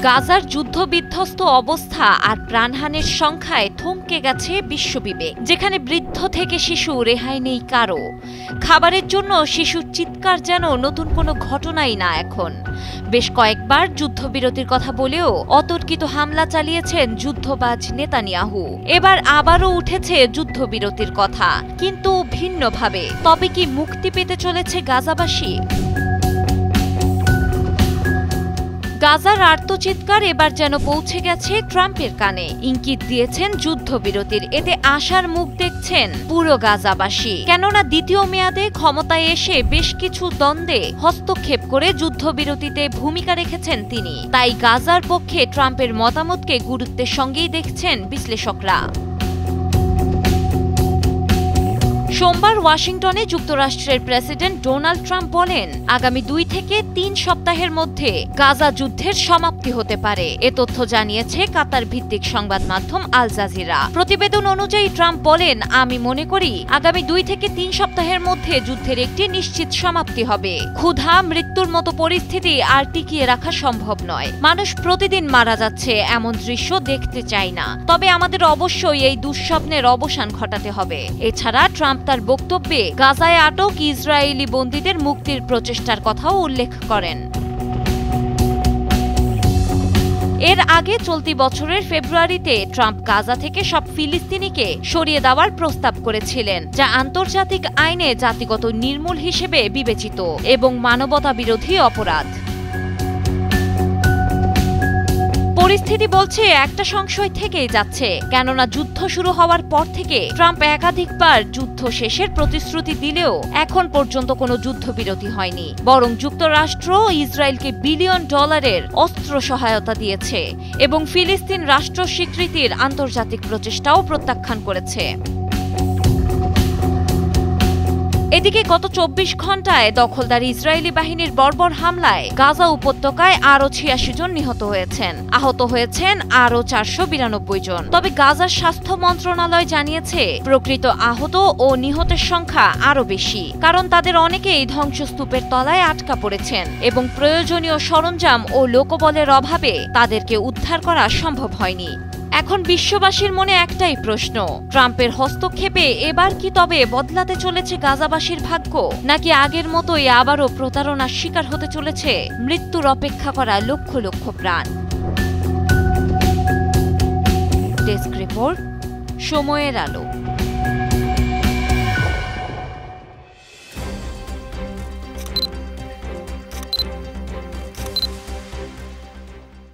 গাজার যুদ্ধবিধ্বস্ত অবস্থা আর প্রাণহানির সংখ্যায় থমকে গেছে বিশ্ববিবেক। যেখানে বৃদ্ধ থেকে শিশু রেহাই নেই কারো। খাবারের জন্য শিশুর চিৎকার যেন নতুন কোনো ঘটনাই না এখন। বেশ কয়েকবার যুদ্ধবিরতির কথা বলেও অতর্কিত হামলা চালিয়েছেন যুদ্ধবাজ নেতানিয়াহু। এবার আবারও উঠেছে যুদ্ধবিরতির কথা, কিন্তু ভিন্নভাবে। তবে কি মুক্তি পেতে চলেছে গাজাবাসী? গাজার আর্তচিৎকার এবার যেন পৌঁছে গেছে ট্রাম্পের কানে। ইঙ্গিত দিয়েছেন যুদ্ধবিরতির। এতে আশার মুখ দেখছেন পুরো গাজাবাসী। কেননা দ্বিতীয় মেয়াদে ক্ষমতায় এসে বেশ কিছু দ্বন্দ্বে হস্তক্ষেপ করে যুদ্ধবিরতিতে ভূমিকা রেখেছেন তিনি। তাই গাজার পক্ষে ট্রাম্পের মতামতকে গুরুত্বের সঙ্গেই দেখছেন বিশ্লেষকরা। সোমবার ওয়াশিংটনে যুক্তরাষ্ট্রের প্রেসিডেন্ট ডোনাল্ড ট্রাম্প বলেন, আগামী 2 থেকে 3 সপ্তাহের মধ্যে গাজা যুদ্ধের সমাপ্তি হতে পারে। এ তথ্য জানিয়েছে কাতার ভিত্তিক সংবাদ মাধ্যম আল জাজিরা। প্রতিবেদন অনুযায়ী ট্রাম্প বলেন, আমি মনে করি আগামী 2 থেকে 3 সপ্তাহের মধ্যে যুদ্ধের একটি নিশ্চিত সমাপ্তি হবে। ক্ষুধা, মৃত্যুর মতো পরিস্থিতি আর টিকিয়ে রাখা সম্ভব নয়। মানুষ প্রতিদিন মারা যাচ্ছে, এমন দৃশ্য দেখতে চাই না। তবে আমাদের অবশ্যই এই দুঃস্বপ্নের অবসান ঘটাতে হবে। এছাড়া ট্রাম্প তার বক্তব্যে গাজায় আটক ইসরায়েলি বন্দীদের মুক্তির প্রচেষ্টার কথাও উল্লেখ করেন। এর আগে চলতি বছরের ফেব্রুয়ারিতে ট্রাম্প গাজা থেকে সব ফিলিস্তিনিকে সরিয়ে দেওয়ার প্রস্তাব করেছিলেন, যা আন্তর্জাতিক আইনে জাতিগত নির্মূল হিসেবে বিবেচিত এবং মানবতাবিরোধী অপরাধ। পরিস্থিতি বলছে একটা সংশয় থেকেই যাচ্ছে, কেননা যুদ্ধ শুরু হওয়ার পর থেকে ট্রাম্প একাধিকবার যুদ্ধ শেষের প্রতিশ্রুতি দিলেও এখন পর্যন্ত কোনো যুদ্ধবিরতি হয়নি। বরং যুক্তরাষ্ট্র ইসরায়েলকে বিলিয়ন ডলারের অস্ত্র সহায়তা দিয়েছে এবং ফিলিস্তিন রাষ্ট্র স্বীকৃতির আন্তর্জাতিক প্রচেষ্টাও প্রত্যাখ্যান করেছে। এদিকে গত 24 ঘণ্টায় দখলদার ইসরায়েলি বাহিনীর বর্বর হামলায় গাজা উপত্যকায় আরও 86 জন নিহত হয়েছেন। আহত হয়েছেন আরও 492 জন। তবে গাজার স্বাস্থ্য মন্ত্রণালয় জানিয়েছে, প্রকৃত আহত ও নিহতের সংখ্যা আরও বেশি, কারণ তাদের অনেকেই ধ্বংসস্তূপের তলায় আটকা পড়েছেন এবং প্রয়োজনীয় সরঞ্জাম ও লোকবলের অভাবে তাদেরকে উদ্ধার করা সম্ভব হয়নি। এখন বিশ্ববাসীর মনে একটাই প্রশ্ন, ট্রাম্পের হস্তক্ষেপে এবার কি তবে বদলাতে চলেছে গাজাবাসীর ভাগ্য, নাকি আগের মতোই আবারও প্রতারণার শিকার হতে চলেছে মৃত্যুর অপেক্ষা করা লক্ষ লক্ষ প্রাণ? ডেস্ক রিপোর্ট, সময়ের আলো।